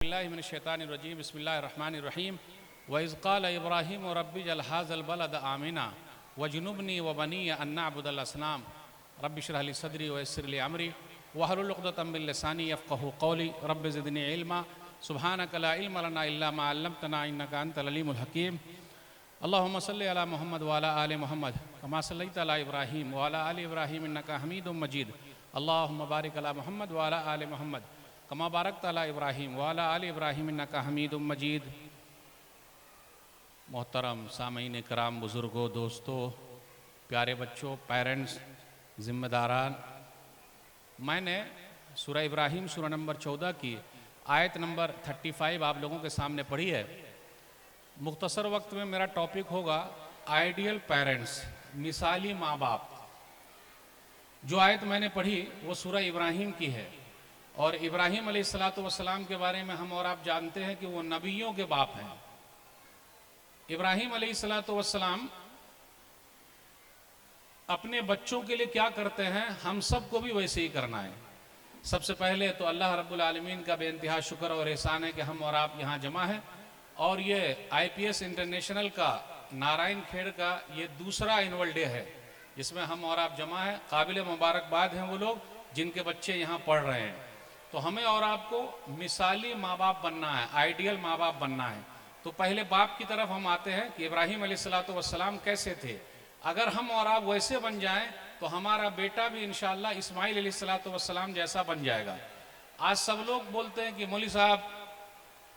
बिल्लाहिमिनश्शैतानिर्रजीम बिस्मिल्लाहिर्रहमानिर्रहीम वइज़ क़ाल इब्राहीम रब्बि जअल हाज़ल बलद आमिना वजनुबनी व बनिय अन नअबुदल असनाम रब्बि इश्रह ली सदरी व यस्सिर ली अमरी वहलुल उक़दतम मिन लिसानी यफ़क़हू क़ौली रब्बि ज़िदनी इल्मा सुब्हानक ला इल्म लना इल्ला मा अल्लमतना इन्नका अंतल अलीमुल हकीम। अल्लाहुम्मा सल्लि अला मुहम्मद व अला आलि मुहम्मद कमा सल्लैता अला इब्राहीम व अला आलि इब्राहीम इन्नका हमीदुम मजीद। अल्लाहुम्मा बारिक अला मुहम्मद व अला आलि मुहम्मद कमा बारकता अला इब्राहीम व अला आलि इब्राहीम इन्नका हमीदुम मजीद। मोहतरम सामईन कराम, बुज़ुर्गों, दोस्तों, प्यारे बच्चों, पेरेंट्स, ज़िम्मेदारान, मैंने सूरह इब्राहीम सूरह नंबर 14 की आयत नंबर 35 आप लोगों के सामने पढ़ी है। मुख्तसर वक्त में मेरा टॉपिक होगा आइडियल पेरेंट्स, मिसाली माँ बाप। जो आयत मैंने पढ़ी वो सूरह इब्राहीम की है और इब्राहीम अलैहिस्सलातु वस्सलाम के बारे में हम और आप जानते हैं कि वो नबियों के बाप हैं। इब्राहीम अलैहिस्सलातु वस्सलाम अपने बच्चों के लिए क्या करते हैं, हम सब को भी वैसे ही करना है। सबसे पहले तो अल्लाह रब्बुल आलमीन का बेइंतहा शुक्र और एहसान है कि हम और आप यहाँ जमा हैं और ये IPS इंटरनेशनल का नारायण खेड़ का ये दूसरा एनुअल डे है जिसमें हम और आप जमा हैं। काबिल मुबारकबाद हैं वो लोग जिनके बच्चे यहाँ पढ़ रहे हैं। तो हमें और आपको मिसाली माँ बाप बनना है, आइडियल माँ बाप बनना है। तो पहले बाप की तरफ हम आते हैं कि इब्राहीम अलैहिस्सलातु वस्सलाम कैसे थे। अगर हम और आप वैसे बन जाएं तो हमारा बेटा भी इंशाअल्लाह इस्माइल अलैहिस्सलातु वस्सलाम जैसा बन जाएगा। आज सब लोग बोलते हैं कि मौलवी साहब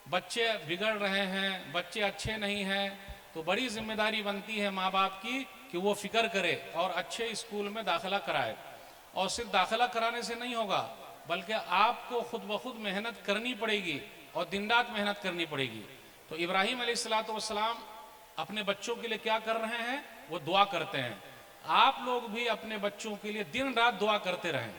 बच्चे बिगड़ रहे हैं, बच्चे अच्छे नहीं हैं, तो बड़ी जिम्मेदारी बनती है माँ बाप की कि वो फिक्र करे और अच्छे स्कूल में दाखिला कराए। और सिर्फ दाखिला कराने से नहीं होगा बल्कि आपको खुद ब खुद मेहनत करनी पड़ेगी और दिन रात मेहनत करनी पड़ेगी। तो इब्राहीम अलैहिस्सलातु वस्सलाम अपने बच्चों के लिए क्या कर रहे हैं, वो दुआ करते हैं। आप लोग भी अपने बच्चों के लिए दिन रात दुआ करते रहें।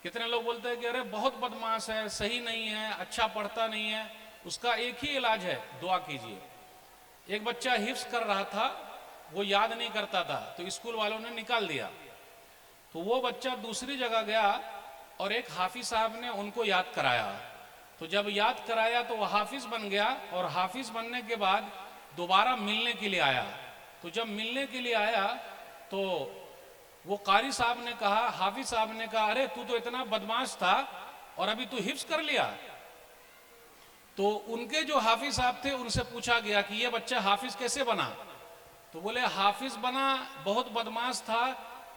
कितने लोग बोलते हैं कि अरे बहुत बदमाश है, सही नहीं है, अच्छा पढ़ता नहीं है। उसका एक ही इलाज है, दुआ कीजिए। एक बच्चा हिफ्स कर रहा था, वो याद नहीं करता था तो स्कूल वालों ने निकाल दिया। तो वो बच्चा दूसरी जगह गया और एक हाफिज साहब ने उनको याद कराया। तो जब याद कराया तो वह हाफिज बन गया और हाफिज बनने के बाद दोबारा मिलने के लिए आया। तो जब मिलने के लिए आया तो वो कारी साहब ने कहा, हाफिज साहब ने कहा, अरे तू तो इतना बदमाश था और अभी तू हिफ्स कर लिया। तो उनके जो हाफिज साहब थे उनसे पूछा गया कि ये बच्चा हाफिज कैसे बना। तो बोले हाफिज बना, बहुत बदमाश था,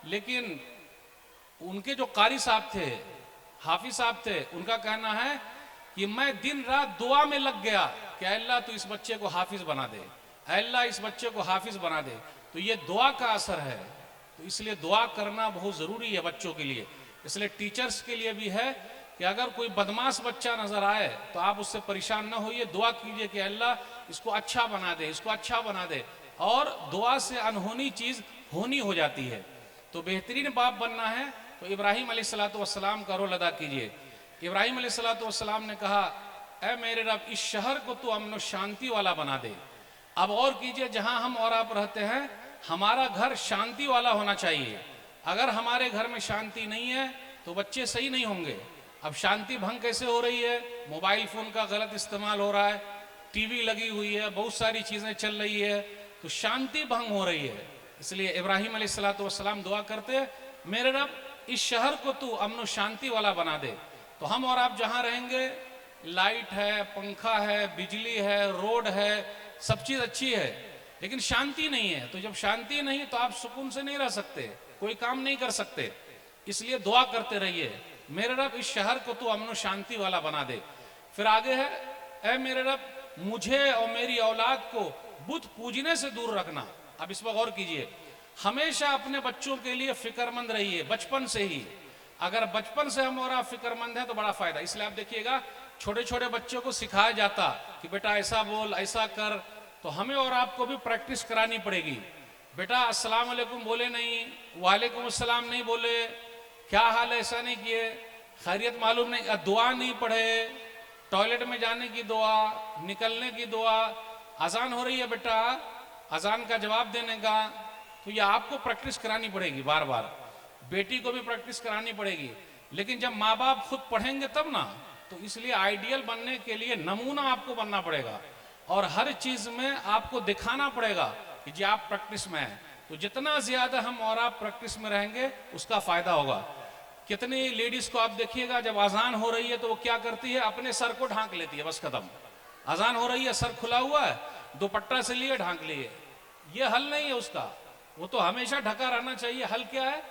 लेकिन उनके जो कारी साहब थे, हाफिज साहब थे, उनका कहना है कि मैं दिन रात दुआ में लग गया कि अल्लाह तू इस बच्चे को हाफिज बना दे, अल्लाह इस बच्चे को हाफिज बना दे। तो ये दुआ का असर है। तो इसलिए दुआ करना बहुत ज़रूरी है बच्चों के लिए। इसलिए टीचर्स के लिए भी है कि अगर कोई बदमाश बच्चा नजर आए तो आप उससे परेशान ना होइए, दुआ कीजिए कि अल्लाह इसको अच्छा बना दे, इसको अच्छा बना दे। और दुआ से अनहोनी चीज़ होनी हो जाती है। तो बेहतरीन बाप बनना है तो इब्राहीम अलैहिस्सलातु वस्सलाम का रोल अदा कीजिए। इब्राहीम अलैहिस्सलातु वस्सलाम ने कहा, ऐ मेरे रब, इस शहर को तू अमन शांति वाला बना दे। अब और कीजिए, जहां हम और आप रहते हैं हमारा घर शांति वाला होना चाहिए। अगर हमारे घर में शांति नहीं है तो बच्चे सही नहीं होंगे। अब शांति भंग कैसे हो रही है, मोबाइल फोन का गलत इस्तेमाल हो रहा है, टीवी लगी हुई है, बहुत सारी चीजें चल रही है, तो शांति भंग हो रही है। इसलिए इब्राहीम अलैहिस्सलातु वस्सलाम दुआ करते, मेरे रब इस शहर को तू अमन शांति वाला बना दे। तो हम और आप जहां रहेंगे लाइट है, पंखा है, बिजली है, रोड है, सब चीज अच्छी है, लेकिन शांति नहीं है। तो जब शांति नहीं है तो आप सुकून से नहीं रह सकते, कोई काम नहीं कर सकते। इसलिए दुआ करते रहिए, मेरे रब इस शहर को तू अमन शांति वाला बना दे। फिर आगे है, ऐ मेरे रब मुझे और मेरी औलाद को बुत पूजने से दूर रखना। अब इस पर गौर कीजिए, हमेशा अपने बच्चों के लिए फिक्रमंद रहिए बचपन से ही। अगर बचपन से हम और आप फिक्रमंद हैं तो बड़ा फायदा। इसलिए आप देखिएगा छोटे छोटे बच्चों को सिखाया जाता कि बेटा ऐसा बोल, ऐसा कर। तो हमें और आपको भी प्रैक्टिस करानी पड़ेगी। बेटा अस्सलाम वालेकुम बोले नहीं, वालेकुम अस्सलाम नहीं बोले, क्या हाल है ऐसा नहीं किए, खैरियत मालूम नहीं, दुआ नहीं पढ़े, टॉयलेट में जाने की दुआ, निकलने की दुआ, अजान हो रही है बेटा, अजान का जवाब देने का। तो ये आपको प्रैक्टिस करानी पड़ेगी बार बार। बेटी को भी प्रैक्टिस करानी पड़ेगी। लेकिन जब माँ बाप खुद पढ़ेंगे तब ना, तो इसलिए आइडियल बनने के लिए नमूना आपको बनना पड़ेगा और हर चीज में आपको दिखाना पड़ेगा कि जी आप प्रैक्टिस में हैं। तो जितना ज्यादा हम और आप प्रैक्टिस में रहेंगे उसका फायदा होगा। कितनी लेडीज को आप देखिएगा जब अजान हो रही है तो वो क्या करती है, अपने सर को ढांक लेती है, बस खत्म। अजान हो रही है, सर खुला हुआ है, दुपट्टा से लिए ढांक लिए। ये हल नहीं है उसका, वो तो हमेशा ढका रहना चाहिए। हल क्या है,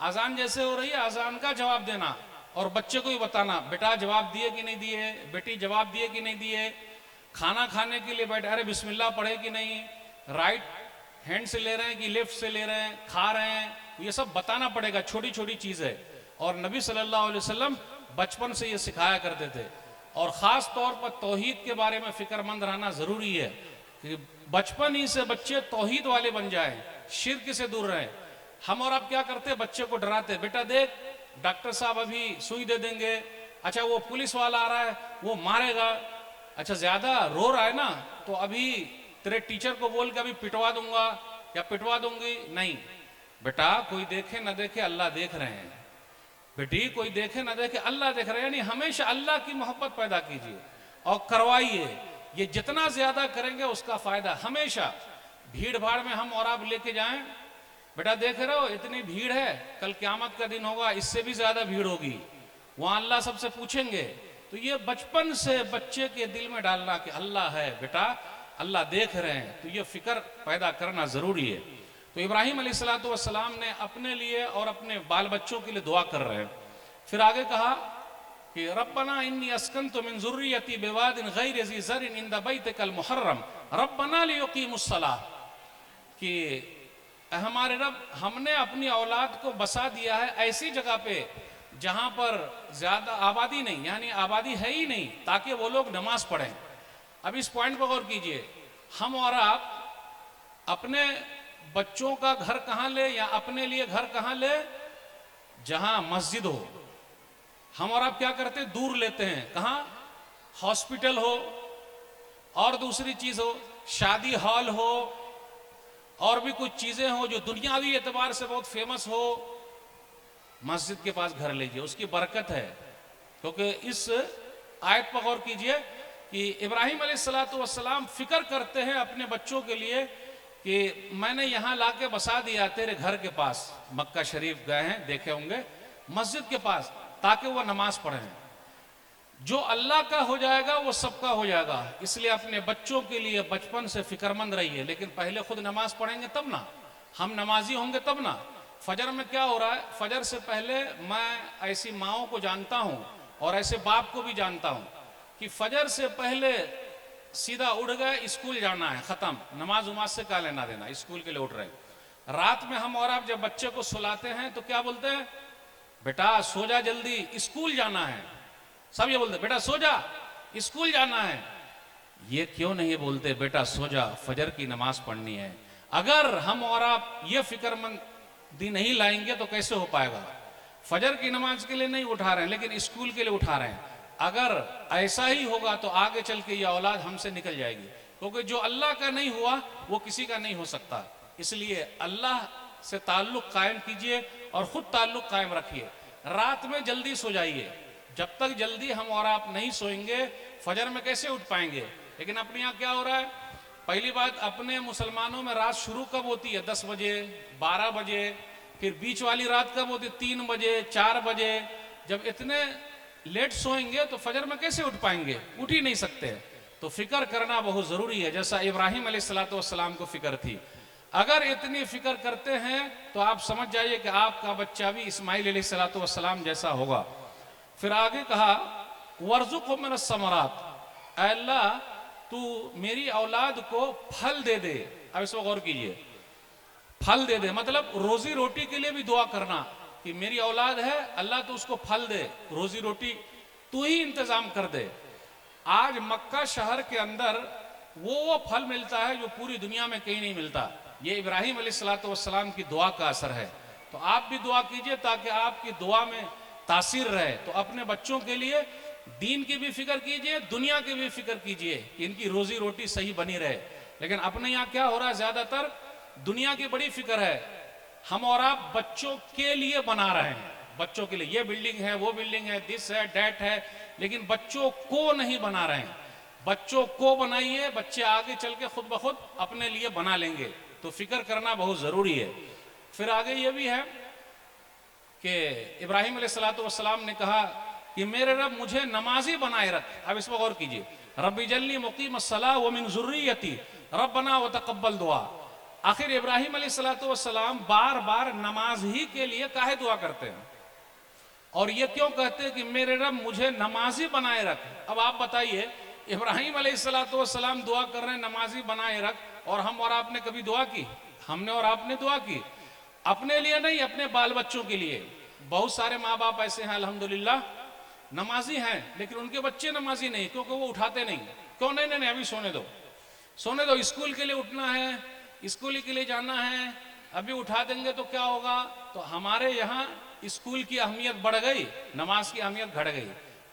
अजान जैसे हो रही है अजान का जवाब देना और बच्चे को ही बताना, बेटा जवाब दिए कि नहीं दिए, बेटी जवाब दिए कि नहीं दिए। खाना खाने के लिए बैठे, अरे बिस्मिल्लाह पढ़े कि नहीं, राइट हैंड से ले रहे हैं कि लेफ्ट से ले रहे हैं, खा रहे हैं, ये सब बताना पड़ेगा। छोटी छोटी चीज है और नबी सल्लल्लाहु अलैहि वसल्लम बचपन से ये सिखाया करते थे। और खास तौर पर तौहीद के बारे में फिक्रमंद रहना जरूरी है कि बचपन ही से बच्चे तौहीद वाले बन जाएं, शिर्क से दूर रहें। हम और आप क्या करते हैं, बच्चे को डराते, बेटा देख डॉक्टर साहब अभी सुई दे देंगे, अच्छा वो पुलिस वाला आ रहा है वो मारेगा, अच्छा ज्यादा रो रहा है ना तो अभी तेरे टीचर को बोल के अभी पिटवा दूंगा या पिटवा दूंगी। नहीं बेटा, कोई देखे ना देखे अल्लाह देख रहे हैं, बेटी कोई देखे ना देखे अल्लाह देख रहे हैं। यानी हमेशा अल्लाह की मोहब्बत पैदा कीजिए और करवाइए। ये जितना ज्यादा करेंगे उसका फायदा। हमेशा भीड़ भाड़ में हम और आप लेके जाएं, बेटा देख रहे हो इतनी भीड़ है, कल क़यामत का दिन होगा इससे भी ज्यादा भीड़ होगी, वहां अल्लाह सबसे पूछेंगे। तो ये बचपन से बच्चे के दिल में डालना कि अल्लाह है बेटा, अल्लाह देख रहे हैं, तो ये फिक्र पैदा करना जरूरी है। तो इब्राहिम अलैहिस्सलाम ने अपने लिए और अपने बाल बच्चों के लिए दुआ कर रहे हैं। फिर आगे कहा कि रब्बना इन्नी अस्कनतु मिन ज़ुर्रियती बिवादिन गैरि ज़ी ज़रइन इंद बैतिकल मुहर्रम रब्बना लियुक़ीमुस्सलाह, कि हमारे रब हमने अपनी औलाद को बसा दिया है ऐसी जगह पे जहां पर ज्यादा आबादी नहीं, यानी आबादी है ही नहीं, ताकि वो लोग नमाज पढ़ें। अब इस पॉइंट पर गौर कीजिए, हम और आप अपने बच्चों का घर कहां ले या अपने लिए घर कहां ले, जहां मस्जिद हो। हम और आप क्या करते हैं, दूर लेते हैं, कहां, हॉस्पिटल हो और दूसरी चीज हो, शादी हॉल हो और भी कुछ चीजें हो जो दुनियावी एतबार से बहुत फेमस हो, मस्जिद के पास घर लीजिए, उसकी बरकत है। क्योंकि इस आयत पर गौर कीजिए कि इब्राहिम अलैहिस्सलाम फिक्र करते हैं अपने बच्चों के लिए कि मैंने यहां लाके बसा दिया तेरे घर के पास, मक्का शरीफ गए हैं देखे होंगे, मस्जिद के पास, ताकि वह नमाज पढ़ें। जो अल्लाह का हो जाएगा वो सबका हो जाएगा। इसलिए अपने बच्चों के लिए बचपन से फिक्रमंद रहिए, लेकिन पहले खुद नमाज पढ़ेंगे तब ना, हम नमाजी होंगे तब ना। फजर में क्या हो रहा है, फजर से पहले मैं ऐसी माओं को जानता हूं और ऐसे बाप को भी जानता हूं कि फजर से पहले सीधा उठ गए, स्कूल जाना है, खत्म, नमाज उमाज से क्या लेना देना, स्कूल के लिए उठ रहे हैं। रात में हम और आप जब बच्चे को सुलाते हैं तो क्या बोलते हैं, बेटा सो जा जल्दी, स्कूल जाना है। सब ये बोलते बेटा सो जा, स्कूल जाना है। ये क्यों नहीं बोलते बेटा सो जा, फजर की नमाज पढ़नी है। अगर हम और आप ये फिक्रमंदी नहीं लाएंगे तो कैसे हो पाएगा। फजर की नमाज के लिए नहीं उठा रहे हैं लेकिन स्कूल के लिए उठा रहे हैं। अगर ऐसा ही होगा तो आगे चल के ये औलाद हमसे निकल जाएगी, क्योंकि जो अल्लाह का नहीं हुआ वो किसी का नहीं हो सकता। इसलिए अल्लाह से ताल्लुक कायम कीजिए और खुद ताल्लुक कायम रखिए। रात में जल्दी सो जाइए, जब तक जल्दी हम और आप नहीं सोएंगे फजर में कैसे उठ पाएंगे। लेकिन अपने यहाँ क्या हो रहा है, पहली बात अपने मुसलमानों में रात शुरू कब होती है, 10 बजे 12 बजे, फिर बीच वाली रात कब होती है, 3 बजे 4 बजे। जब इतने लेट सोएंगे तो फजर में कैसे उठ पाएंगे, उठ ही नहीं सकते। तो फिक्र करना बहुत जरूरी है, जैसा इब्राहिम अलैहिस्सलाम को फिक्र थी। अगर इतनी फिक्र करते हैं तो आप समझ जाइए कि आपका बच्चा भी इस्माइल अलैहिस्सलाम जैसा होगा। फिर आगे कहा वर्जुक़हु मिनस समरात, अल्लाह तू मेरी औलाद को फल दे दे। अब इसको गौर कीजिए, फल दे दे मतलब रोजी रोटी के लिए भी दुआ करना कि मेरी औलाद है, अल्लाह तो उसको फल दे, रोजी रोटी तू ही इंतजाम कर दे। आज मक्का शहर के अंदर वो फल मिलता है जो पूरी दुनिया में कहीं नहीं मिलता। ये इब्राहिम अलैहिस्सलाम की दुआ का असर है। तो आप भी दुआ कीजिए ताकि आपकी दुआ में तासीर रहे। तो अपने बच्चों के लिए दीन की भी फिक्र कीजिए, दुनिया की भी फिक्र कीजिए कि इनकी रोजी रोटी सही बनी रहे। लेकिन अपने यहाँ क्या हो रहा है, ज्यादातर दुनिया की बड़ी फिक्र है। हम और आप बच्चों के लिए बना रहे हैं, बच्चों के लिए ये बिल्डिंग है, वो बिल्डिंग है, दिस है, डैट है, लेकिन बच्चों को नहीं बना रहे हैं। बच्चों को बनाइए, बच्चे आगे चल के खुद ब खुद अपने लिए बना लेंगे। तो फिक्र करना बहुत ज़रूरी है। फिर आगे ये भी है कि इब्राहिम अलैहिस्सलाम ने कहा कि मेरे रब मुझे नमाजी बनाए रख। अब इस पर गौर कीजिए, रब्बी जल्ली मुक़ीमस्सलाह व मिन ज़ुर्रियती रब्बना व तक़ब्बल दुआ। आखिर इब्राहिम अलैहिस्सलाम बार बार नमाज ही के लिए काहे दुआ करते हैं, और ये क्यों कहते हैं कि मेरे रब मुझे नमाजी बनाए रख। अब आप बताइए, इब्राहिम अलैहिस्सलाम दुआ कर रहे हैं नमाजी बनाए रख, और हम और आपने कभी दुआ की? हमने और आपने दुआ की? अपने लिए नहीं, अपने बाल बच्चों के लिए। बहुत सारे माँ बाप ऐसे हैं अल्हम्दुलिल्लाह नमाजी हैं, लेकिन उनके बच्चे नमाजी नहीं, क्योंकि वो उठाते नहीं। क्यों? नहीं नहीं, अभी सोने दो, सोने दो, स्कूल के लिए उठना है, स्कूल के लिए जाना है, अभी उठा देंगे तो क्या होगा। तो हमारे यहाँ स्कूल की अहमियत बढ़ गई, नमाज की अहमियत घट गई।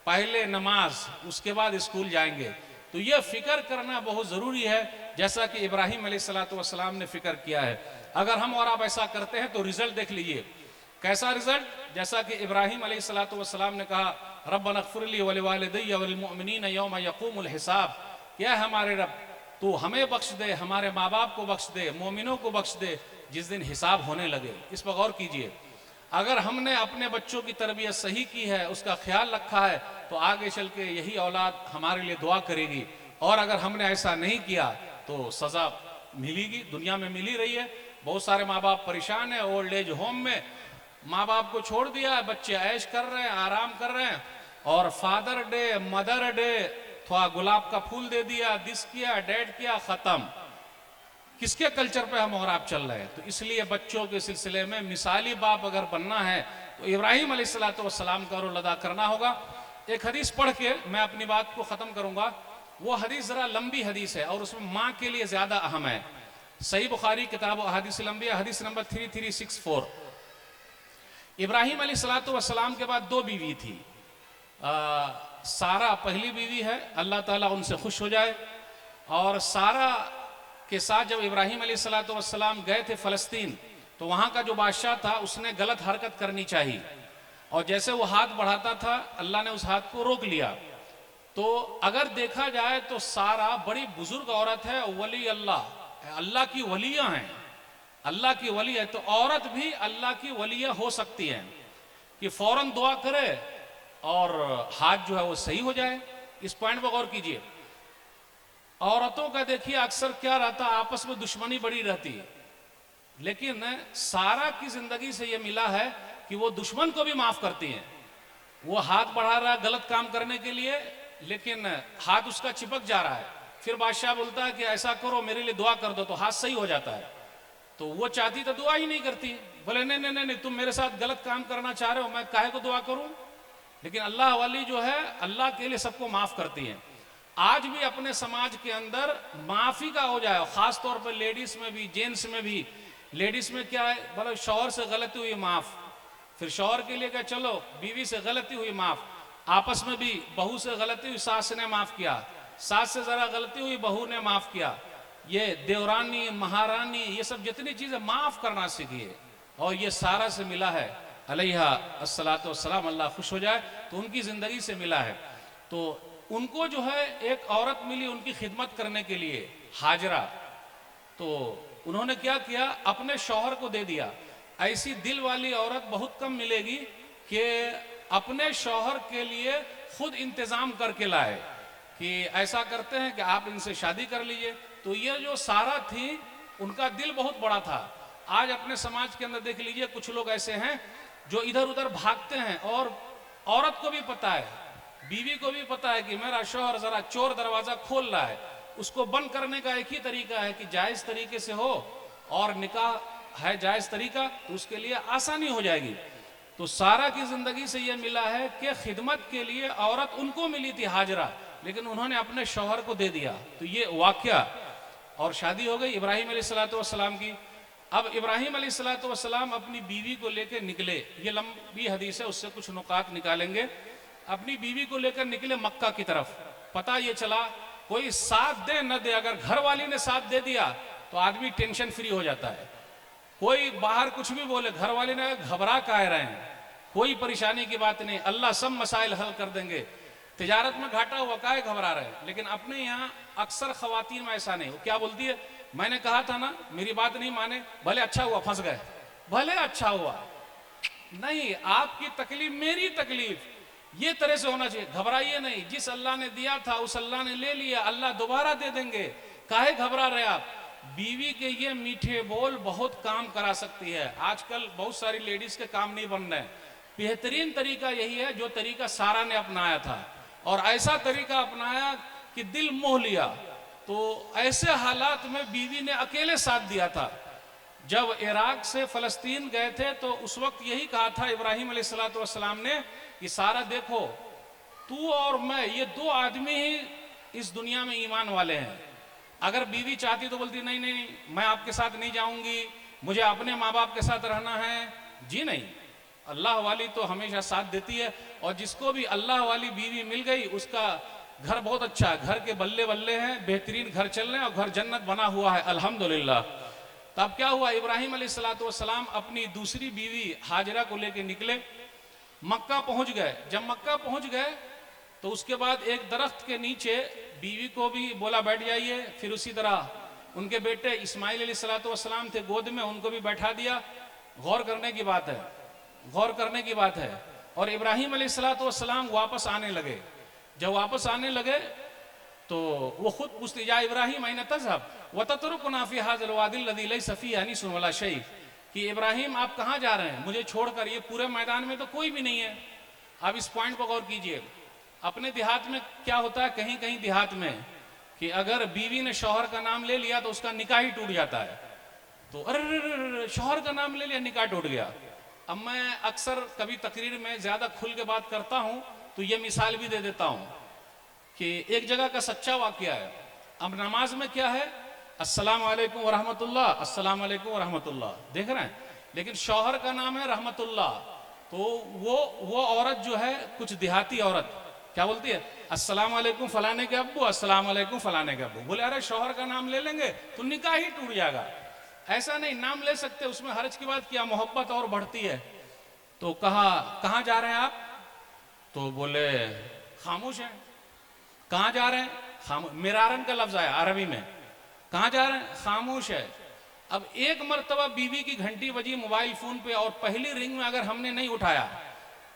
पहले नमाज, उसके बाद स्कूल जाएंगे। तो यह फिक्र करना बहुत ज़रूरी है, जैसा कि इब्राहिम अलैहिस्सलाम ने फिक्र किया है। अगर हम और आप ऐसा करते हैं तो रिजल्ट देख लीजिए कैसा रिजल्ट। जैसा कि इब्राहिम अलैहिस्सलाम ने कहा, रब्बना इग़फ़िरली व लिवालिदैया वलिल मुअमिनीना यौमा यक़ूमुल हिसाब। क्या है हमारे रब, तू हमें बख्श दे, हमारे माँ बाप को बख्श दे, मोमिनों को बख्श दे, जिस दिन हिसाब होने लगे। इस पर गौर कीजिए। अगर हमने अपने बच्चों की तरबियत सही की है, उसका ख्याल रखा है, तो आगे चल के यही औलाद हमारे लिए दुआ करेगी। और अगर हमने ऐसा नहीं किया तो सज़ा मिलेगी, दुनिया में मिल ही रही है। बहुत सारे माँ बाप परेशान हैं, ओल्ड एज होम में माँ बाप को छोड़ दिया है, बच्चे ऐश कर रहे हैं, आराम कर रहे हैं, और फादर डे, मदर डे, थोड़ा गुलाब का फूल दे दिया, दिस किया, डेट किया, ख़त्म। किसके कल्चर पे हम और आप चल रहे हैं? तो इसलिए बच्चों के सिलसिले में मिसाली बाप अगर बनना है तो इब्राहिम अलैहिस्सलाम का रोल अदा करना होगा। एक हदीस पढ़ के मैं अपनी बात को ख़त्म करूंगा। वो हदीस ज़रा लंबी हदीस है और उसमें माँ के लिए ज़्यादा अहम है। सही बुखारी किताब हदीस लंबी, हदीस नंबर 3364। इब्राहिम अलैहिस्सलाम के बाद दो बीवी थी। सारा पहली बीवी है, अल्लाह ताला उनसे खुश हो जाए। और सारा के साथ जब इब्राहिम अलैहिस्सलाम गए थे फ़लस्तीन, तो वहाँ का जो बादशाह था उसने गलत हरकत करनी चाहिए, और जैसे वो हाथ बढ़ाता था अल्लाह ने उस हाथ को रोक लिया। तो अगर देखा जाए तो सारा बड़ी बुजुर्ग औरत है, वली अल्लाह, अल्लाह की वलियाँ हैं, अल्लाह की वली है। तो औरत भी अल्लाह की वलियाँ हो सकती हैं कि फौरन दुआ करे और हाथ जो है वो सही हो जाए। इस पॉइंट पर गौर कीजिए। औरतों का देखिए अक्सर क्या रहता, आपस में दुश्मनी बड़ी रहती है, लेकिन सारा की जिंदगी से ये मिला है कि वो दुश्मन को भी माफ करती हैं। वो हाथ बढ़ा रहा है गलत काम करने के लिए, लेकिन हाथ उसका चिपक जा रहा है, फिर बादशाह बोलता है कि ऐसा करो मेरे लिए दुआ कर दो, तो हाथ सही हो जाता है। तो वो चाहती तो दुआ ही नहीं करती, बोले नहीं नहीं नहीं, तुम मेरे साथ गलत काम करना चाह रहे हो, मैं काहे को दुआ करूं। लेकिन अल्लाह वाली जो है अल्लाह के लिए सबको माफ करती हैं। आज भी अपने समाज के अंदर माफी का हो जाए, खास तौर पर लेडीज में भी, जेंट्स में भी। लेडीज में क्या है, बोलो शौहर से गलती हुई माफ, फिर शौहर के लिए क्या, चलो बीवी से गलती हुई माफ, आपस में भी बहू से गलती हुई सास ने माफ किया, सास से जरा गलती हुई बहू ने माफ किया। ये देवरानी, महारानी, ये सब जितनी चीजें माफ करना सीखिए, और ये सारा से मिला है अलैहा अस्सलातु वस्सलाम, अल्लाह खुश हो जाए, तो उनकी जिंदगी से मिला है। तो उनको जो है एक औरत मिली उनकी खिदमत करने के लिए, हाजरा। तो उन्होंने क्या किया, अपने शौहर को दे दिया। ऐसी दिल वाली औरत बहुत कम मिलेगी कि अपने शौहर के लिए खुद इंतजाम करके लाए, कि ऐसा करते हैं कि आप इनसे शादी कर लीजिए। तो ये जो सारा थी उनका दिल बहुत बड़ा था। आज अपने समाज के अंदर देख लीजिए, कुछ लोग ऐसे हैं जो इधर उधर भागते हैं, और औरत को भी पता है, बीवी को भी पता है कि मेरा शौहर जरा चोर दरवाजा खोल रहा है, उसको बंद करने का एक ही तरीका है कि जायज तरीके से हो, और निकाह है जायज तरीका, तो उसके लिए आसानी हो जाएगी। तो सारा की जिंदगी से यह मिला है कि खिदमत के लिए औरत उनको मिली थी हाजरा, लेकिन उन्होंने अपने शौहर को दे दिया। तो ये वाकया, और शादी हो गई इब्राहिम अलैहिस्सलाम की। अब इब्राहिम अलैहिस्सलाम अपनी बीवी को लेकर निकले, ये लंबी हदीस है, उससे कुछ नुकात निकालेंगे। अपनी बीवी को लेकर निकले मक्का की तरफ। पता ये चला कोई साथ दे न दे, अगर घर वाली ने साथ दे दिया तो आदमी टेंशन फ्री हो जाता है। कोई बाहर कुछ भी बोले, घर वाले ने घबरा काहे रहे हैं, कोई परेशानी की बात नहीं, अल्लाह सब मसाइल हल कर देंगे। तिजारत में घाटा हुआ, काहे घबरा रहे हैं। लेकिन अपने यहाँ अक्सर खवातीन में ऐसा नहीं, वो क्या बोलती है, मैंने कहा था ना, मेरी बात नहीं माने, भले अच्छा हुआ फंस गए, भले अच्छा हुआ। नहीं, आपकी तकलीफ मेरी तकलीफ, ये तरह से होना चाहिए। घबराइए नहीं, जिस अल्लाह ने दिया था उस अल्लाह ने ले लिया, अल्लाह दोबारा दे देंगे, काहे घबरा रहे आप। बीवी के ये मीठे बोल बहुत काम करा सकती है। आजकल बहुत सारी लेडीज के काम नहीं बन रहे हैं। बेहतरीन तरीका यही है जो तरीका सारा ने अपनाया था, और ऐसा तरीका अपनाया कि दिल मोह लिया। तो ऐसे हालात में बीवी ने अकेले साथ दिया था। जब इराक से फलस्तीन गए थे तो उस वक्त यही कहा था इब्राहिम अलैहिस्सलाम ने कि सारा देखो, तू और मैं, ये दो आदमी ही इस दुनिया में ईमान वाले हैं। अगर बीवी चाहती तो बोलती नहीं नहीं, मैं आपके साथ नहीं जाऊंगी, मुझे अपने माँ बाप के साथ रहना है। जी नहीं, अल्लाह वाली तो हमेशा साथ देती है, और जिसको भी अल्लाह वाली बीवी मिल गई उसका घर बहुत अच्छा है, घर के बल्ले बल्ले हैं, बेहतरीन घर चल रहे हैं, और घर जन्नत बना हुआ है अल्हम्दुलिल्लाह। तब क्या हुआ, इब्राहिम अलैहिस्सलाम अपनी दूसरी बीवी हाजरा को लेकर निकले, मक्का पहुंच गए। जब मक्का पहुंच गए तो उसके बाद एक दरख्त के नीचे बीवी को भी बोला बैठ जाइए, फिर उसी तरह उनके बेटे इस्माइल अलैहिस्सलाम थे गोद में, उनको भी बैठा दिया। गौर करने की बात है, गौर करने की बात है। और इब्राहिम अलैहिस्सलाम वापस आने लगे। जब वापस आने लगे तो वो खुद पूछते, या इब्राहिम ऐन तज़हब व ततरुकुना फी हाज़िल वादिल लज़ी लैसा फ़ीही अनीसुन वला शै, कि इब्राहिम आप कहाँ जा रहे हैं मुझे छोड़कर, ये पूरे मैदान में तो कोई भी नहीं है। अब इस पॉइंट पर गौर कीजिए। अपने देहात में क्या होता है, कहीं कहीं देहात में, कि अगर बीवी ने शौहर का नाम ले लिया तो उसका निकाह ही टूट जाता है। तो अरे शौहर का नाम ले लिया, निकाह टूट गया। अब मैं अक्सर कभी तकरीर में ज्यादा खुल के बात करता हूं तो ये मिसाल भी दे देता हूं कि एक जगह का सच्चा वाकया है। अब नमाज में क्या है, अस्सलाम वालेकुम व रहमतुल्लाह, अस्सलाम वालेकुम व रहमतुल्लाह, देख रहे हैं, लेकिन शौहर का नाम है रहमतुल्लाह। तो वो औरत जो है, कुछ देहाती औरत क्या बोलती है, अस्सलाम वालेकुम फलाने के अब्बू, अस्सलाम वालेकुम फलाने के अब्बू। बोले अरे शौहर का नाम ले लेंगे तो निकाह ही टूट जाएगा। ऐसा नहीं, नाम ले सकते, उसमें हर्ज की बात किया, मोहब्बत और बढ़ती है। तो कहा कहाँ जा रहे हैं आप, तो बोले खामोश हैं। कहाँ जा रहे हैं, खामोश, मिरारन का लफ्ज आया अरबी में, कहाँ जा रहे हैं, खामोश है। अब एक मर्तबा बीवी की घंटी बजी मोबाइल फोन पे, और पहली रिंग में अगर हमने नहीं उठाया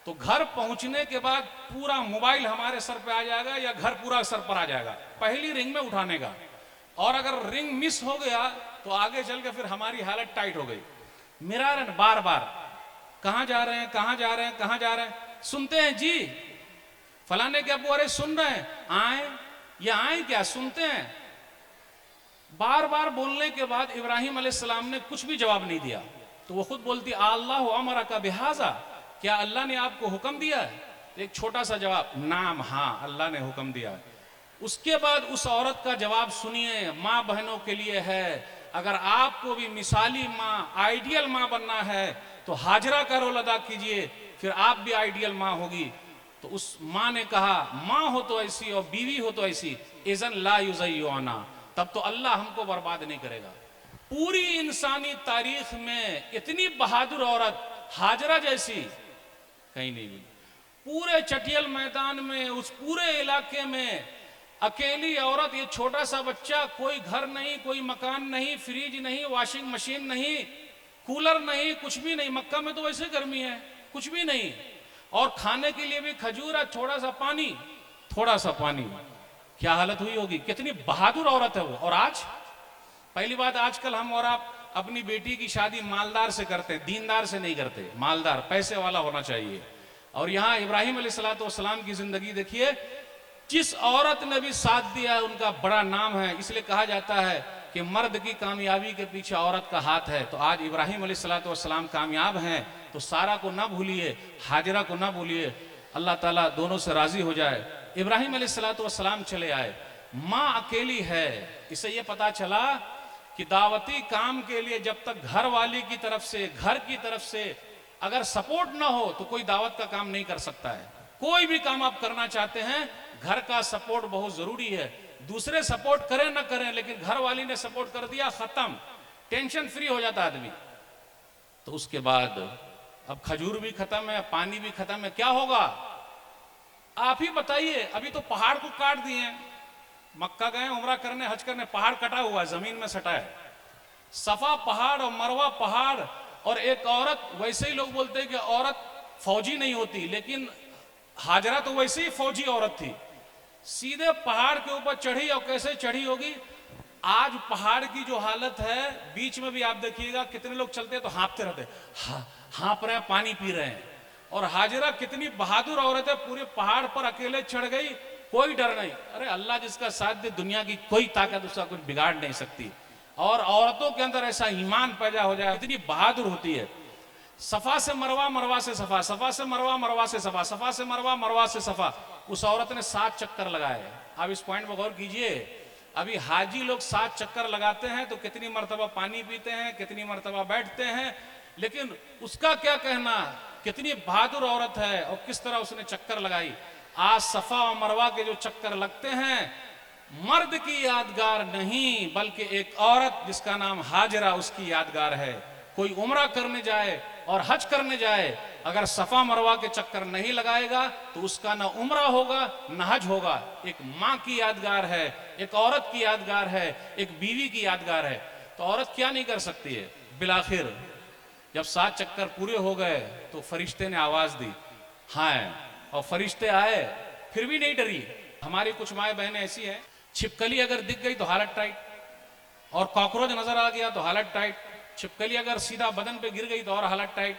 तो घर पहुंचने के बाद पूरा मोबाइल हमारे सर पे आ जाएगा, या घर पूरा सर पर आ जाएगा, पहली रिंग में उठाने का। और अगर रिंग मिस हो गया तो आगे चल के फिर हमारी हालत टाइट हो गई। मिरारन बार बार, कहाँ जा रहे हैं, कहाँ जा रहे हैं, कहाँ जा रहे हैं, सुनते हैं जी फलाने के अब्बू, अरे सुन रहे हैं, आए या आए क्या, सुनते हैं। बार बार बोलने के बाद इब्राहिम अलैहिस्सलाम ने कुछ भी जवाब नहीं दिया। तो वो खुद बोलती, अल्लाह अमरा का बिहाजा, क्या अल्लाह ने आपको हुक्म दिया है। एक छोटा सा जवाब, नाम, हाँ अल्लाह ने हुक्म दिया है। उसके बाद उस औरत का जवाब सुनिए, माँ बहनों के लिए है। अगर आपको भी मिसाली माँ, आइडियल माँ बनना है तो हाजरा का रोल अदा कीजिए, फिर आप भी आइडियल माँ होगी। तो उस माँ ने कहा, माँ हो तो ऐसी और बीवी हो तो ऐसी, इज़न ला युज़य्युना, तब तो अल्लाह हमको बर्बाद नहीं करेगा। पूरी इंसानी तारीख में इतनी बहादुर औरत हाजरा जैसी कहीं नहीं मिली। पूरे चटियल मैदान में, उस पूरे इलाके में अकेली औरत, ये छोटा सा बच्चा, कोई घर नहीं, कोई मकान नहीं, फ्रिज नहीं, वॉशिंग मशीन नहीं, कूलर नहीं, कुछ भी नहीं। मक्का में तो वैसे गर्मी है, कुछ भी नहीं। और खाने के लिए भी खजूर है, थोड़ा सा पानी, थोड़ा सा पानी। क्या हालत हुई होगी, कितनी बहादुर औरत है वो। और आज पहली बात, आजकल हम और आप अपनी बेटी की शादी मालदार से करते हैं, दीनदार से नहीं करते। मालदार, पैसे वाला होना चाहिए। और यहाँ इब्राहिम अलैहिस्सलाम की जिंदगी देखिए, जिस औरत ने भी साथ दिया है उनका बड़ा नाम है। इसलिए कहा जाता है कि मर्द की कामयाबी के पीछे औरत का हाथ है। तो आज इब्राहिम अलैहिस्सलाम कामयाब हैं, तो सारा को ना भूलिए, हाजरा को ना भूलिए। अल्लाह ताला दोनों से राजी हो जाए। इब्राहिम अलैहिस्सलाम चले आए, माँ अकेली है। इसे ये पता चला कि दावती काम के लिए जब तक घर वाली की तरफ से, घर की तरफ से अगर सपोर्ट ना हो तो कोई दावत का काम नहीं कर सकता है। कोई भी काम आप करना चाहते हैं, घर का सपोर्ट बहुत जरूरी है। दूसरे सपोर्ट करें ना करें, लेकिन घर वाली ने सपोर्ट कर दिया, खत्म, टेंशन फ्री हो जाता आदमी। तो उसके बाद अब खजूर भी खत्म है, पानी भी खत्म है, क्या होगा। आप ही बताइए, अभी तो पहाड़ को काट दिए हैं, मक्का गए उमरा करने, हज करने, पहाड़ कटा हुआ है, जमीन में सटा है। सफा पहाड़ और मरवा पहाड़, और एक औरत, वैसे ही लोग बोलते हैं कि औरत फौजी नहीं होती, लेकिन हाजरा तो वैसे ही फौजी औरत थी, सीधे पहाड़ के ऊपर चढ़ी, और कैसे चढ़ी होगी। आज पहाड़ की जो हालत है, बीच में भी आप देखिएगा कितने लोग चलते हैं तो हाँपते रहते हैं, हाँप रहे हैं, पानी पी रहे हैं। और हाजिरा कितनी बहादुर औरत है, पूरे पहाड़ पर अकेले चढ़ गई, कोई डर नहीं। अरे अल्लाह जिसका साथ दे, दुनिया की कोई ताकत उसका कुछ बिगाड़ नहीं सकती। और औरतों के अंदर ऐसा ईमान पैदा हो जाए, इतनी बहादुर होती है। सफा से मरवा, मरवा से सफा, सफा से मरवा, मरवा से सफा, सफा से मरवा, मरवा से सफा। उस औरत ने 7 चक्कर लगाए। आप इस पॉइंट पर गौर कीजिए, अभी हाजी लोग 7 चक्कर लगाते हैं तो कितनी मर्तबा पानी पीते हैं, कितनी मर्तबा बैठते हैं, लेकिन उसका क्या कहना, कितनी बहादुर औरत है और किस तरह उसने चक्कर लगाई। आज सफा और मरवा के जो चक्कर लगते हैं, मर्द की यादगार नहीं, बल्कि एक औरत जिसका नाम हाजरा, उसकी यादगार है। कोई उम्रा करने जाए और हज करने जाए, अगर सफा मरवा के चक्कर नहीं लगाएगा तो उसका ना उम्रा होगा ना हज होगा। एक माँ की यादगार है, एक औरत की यादगार है, एक बीवी की यादगार है। तो औरत क्या नहीं कर सकती है। बिलाखिर जब 7 चक्कर पूरे हो गए तो फरिश्ते ने आवाज दी, हाँ, और फरिश्ते आए, फिर भी नहीं डरी। हमारी कुछ माए बहनें ऐसी हैं, छिपकली अगर दिख गई तो हालत टाइट, और कॉकरोच नजर आ गया तो हालत टाइट, छिपकली अगर सीधा बदन पे गिर गई तो और हालत टाइट,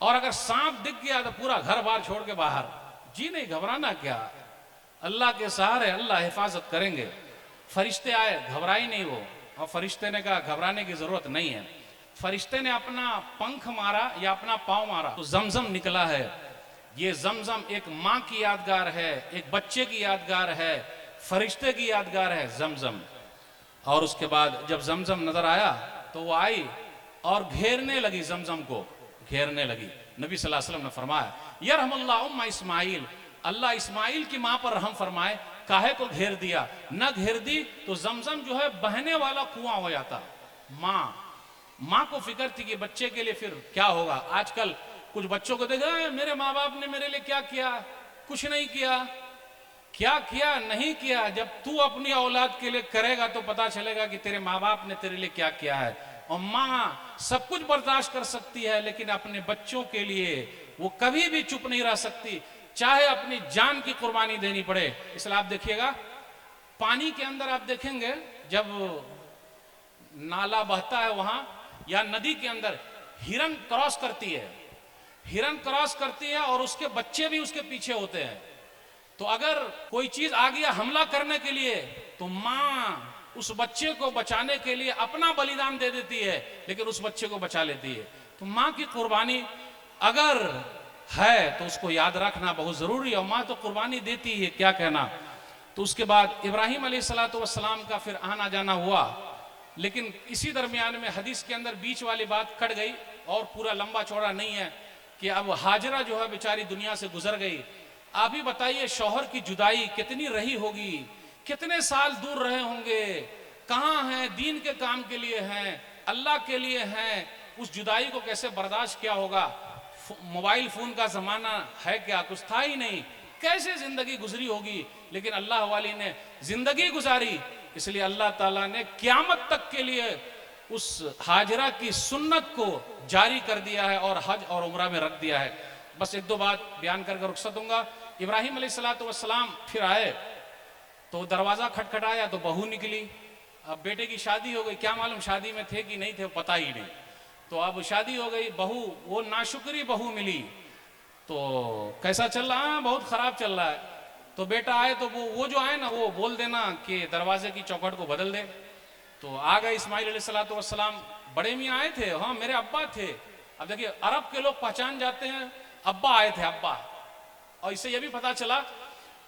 और अगर सांप दिख गया तो पूरा घर बार छोड़ के बाहर। जी नहीं, घबराना क्या, अल्लाह के सहारे, अल्लाह हिफाजत करेंगे। फरिश्ते आए, घबराई नहीं वो, और फरिश्ते ने कहा घबराने की जरूरत नहीं है। फरिश्ते ने अपना पंख मारा या अपना पांव मारा तो जमजम निकला है। ये जमजम एक माँ की यादगार है, एक बच्चे की यादगार है, फरिश्ते की यादगार है जमजम। और उसके बाद जब जमजम नजर आया तो वो आई और घेरने लगी, जमजम को घेरने लगी। नबी सल्लल्लाहु अलैहि वसल्लम ने फरमाया, यरहमुल्लाह उम्मा इस्माइल, अल्लाह इस्माइल की माँ पर रहम फरमाए, काहे को घेर दिया, न घेर दी तो जमजम जो है बहने वाला कुआं हो जाता। माँ को फिक्र थी कि बच्चे के लिए फिर क्या होगा। आजकल कुछ बच्चों को देखा, मेरे माँ बाप ने मेरे लिए क्या किया, कुछ नहीं किया। क्या किया, नहीं किया। जब तू अपनी औलाद के लिए करेगा तो पता चलेगा कि तेरे माँ बाप ने तेरे लिए क्या किया है। और माँ सब कुछ बर्दाश्त कर सकती है, लेकिन अपने बच्चों के लिए वो कभी भी चुप नहीं रह सकती, चाहे अपनी जान की कुर्बानी देनी पड़े। इसलिए आप देखिएगा, पानी के अंदर आप देखेंगे जब नाला बहता है वहां, या नदी के अंदर हिरन क्रॉस करती है, हिरन क्रॉस करती है और उसके बच्चे भी उसके पीछे होते हैं। तो अगर कोई चीज आ गया हमला करने के लिए तो माँ उस बच्चे को बचाने के लिए अपना बलिदान दे देती है, लेकिन उस बच्चे को बचा लेती है। तो माँ की कुर्बानी अगर है तो उसको याद रखना बहुत जरूरी है, और माँ तो कुर्बानी देती है, क्या कहना। तो उसके बाद इब्राहिम अलैहिस्सलातु वस्सलाम का फिर आना जाना हुआ, लेकिन इसी दरमियान में हदीस के अंदर बीच वाली बात कट गई, और पूरा लंबा चौड़ा नहीं है कि अब हाजरा जो है बेचारी दुनिया से गुजर गई। आप ही बताइए, शौहर की जुदाई कितनी रही होगी, कितने साल दूर रहे होंगे, कहाँ हैं, दीन के काम के लिए हैं, अल्लाह के लिए हैं, उस जुदाई को कैसे बर्दाश्त किया होगा। मोबाइल फोन का जमाना है क्या, कुछ था ही नहीं, कैसे जिंदगी गुजरी होगी। लेकिन अल्लाह वाली ने जिंदगी गुजारी, इसलिए अल्लाह ताला ने क़यामत तक के लिए उस हाजरा की सुन्नत को जारी कर दिया है और हज और उम्रा में रख दिया है। बस एक दो बात बयान करके रुखसत दूंगा। इब्राहिम अलैहिस्सलातु वस्सलाम फिर आए तो दरवाजा खटखटाया तो बहू निकली। अब बेटे की शादी हो गई, क्या मालूम शादी में थे कि नहीं थे, पता ही नहीं। तो अब शादी हो गई, बहू, वो नाशुक्री बहू मिली। तो कैसा चल रहा है, बहुत खराब चल रहा है। तो बेटा आए तो वो जो आए ना, वो बोल देना कि दरवाजे की चौखट को बदल दे। तो आ गए इस्माइल अलैहिस्सलातु वस्सलाम, बड़े मियाँ आए थे, हाँ मेरे अब्बा थे। अब देखिए अरब के लोग पहचान जाते हैं, अब्बा आए थे, अब्बा। और इससे यह भी पता चला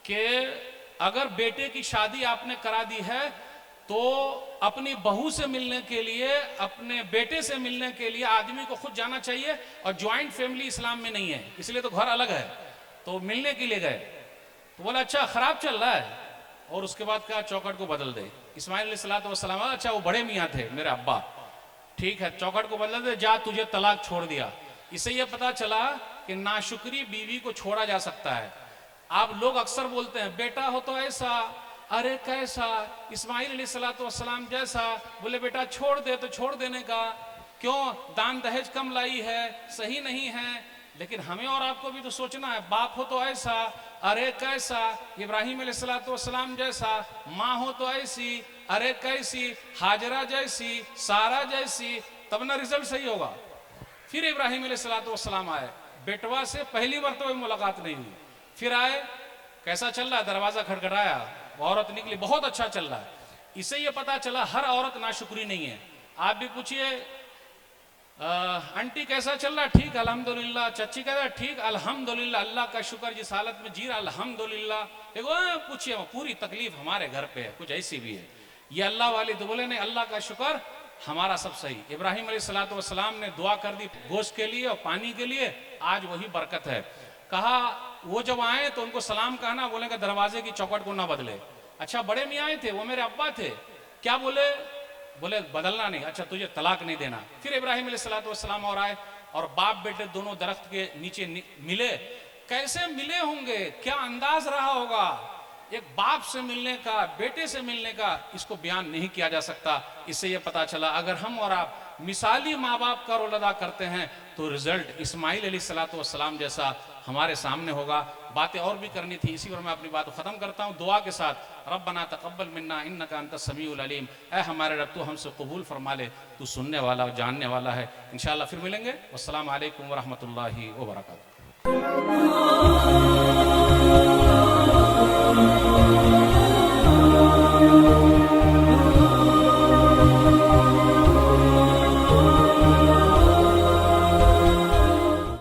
कि अगर बेटे की शादी आपने करा दी है तो अपनी बहू से मिलने के लिए, अपने बेटे से मिलने के लिए आदमी को खुद जाना चाहिए। और ज्वाइंट फैमिली इस्लाम में नहीं है, इसलिए तो घर अलग है। तो मिलने के लिए गए तो बोला अच्छा खराब चल रहा है, और उसके बाद कहा चौखट को बदल दे। इस्माइल अलैहिस्सलातु वस्सलाम, अच्छा वो बड़े मियाँ थे मेरे अब्बा, ठीक है चौखट को बदल दे, जा तुझे तलाक छोड़ दिया। इससे यह पता चला कि नाशुक्री बीवी को छोड़ा जा सकता है। आप लोग अक्सर बोलते हैं बेटा हो तो ऐसा, अरे कैसा, इस्माइल अलैहिस्सलाम जैसा। बोले बेटा छोड़ दे तो छोड़ देने का, क्यों दान दहेज कम लाई है, सही नहीं है। लेकिन हमें और आपको भी तो सोचना है, बाप हो तो ऐसा, अरे कैसा, इब्राहिम अलैहिस्सलाम जैसा, माँ हो तो ऐसी, अरे कैसी, हाजरा जैसी, सारा जैसी, तब ना रिजल्ट सही होगा। फिर इब्राहिम अलैहिस्सलाम आए, बेटवा से पहली मरतबा मुलाकात नहीं हुई, फिर आए, कैसा चल रहा है, दरवाजा खटखटाया, औरत निकली, बहुत अच्छा चल रहा है। इससे ये पता चला हर औरत नाशुक्री नहीं है। आप भी पूछिए, आंटी कैसा चल रहा है, ठीक अल्हम्दुलिल्लाह, चच्ची कहता ठीक अल्हम्दुलिल्लाह, अल्लाह का शुक्र, जिस हालत में जी रहा अल्हम्दुलिल्लाह। देखो पूछिए, पूरी तकलीफ हमारे घर पे है, कुछ ऐसी भी है, ये अल्लाह वाली तो बोले नहीं, अल्लाह का शुक्र, हमारा सब सही। इब्राहिम अलैहिस्सलाम ने दुआ कर दी गोश्त के लिए और पानी के लिए, आज वही बरकत है। कहा वो जब आए तो उनको सलाम कहना, बोलेंगे दरवाजे की चौखट को ना बदले। अच्छा बड़े मियाँ आए थे, वो मेरे अब्बा थे, क्या बोले, बोले बदलना नहीं, अच्छा तुझे तलाक नहीं देना। फिर इब्राहिम अलैहिस्सलाम और आए, और बाप बेटे दोनों दरख्त के नीचे मिले। कैसे मिले होंगे, क्या अंदाज रहा होगा, एक बाप से मिलने का, बेटे से मिलने का, इसको बयान नहीं किया जा सकता। इससे यह पता चला अगर हम और आप मिसाली माँ बाप का रोल अदा करते हैं तो रिजल्ट इस्माइल अलैहिस्सलाम जैसा हमारे सामने होगा। बातें और भी करनी थी, इसी पर मैं अपनी बात को ख़त्म करता हूँ दुआ के साथ। रब्बना तक़ब्बल मिन्ना इन्नका अंतस समीउल अलीम, ऐ हमारे रब तू हमसे कबूल फरमा ले, तू सुनने वाला और जानने वाला है। इंशाअल्लाह फिर मिलेंगे। वस्सलामु अलैकुम व रहमतुल्लाहि व बरकातुहू।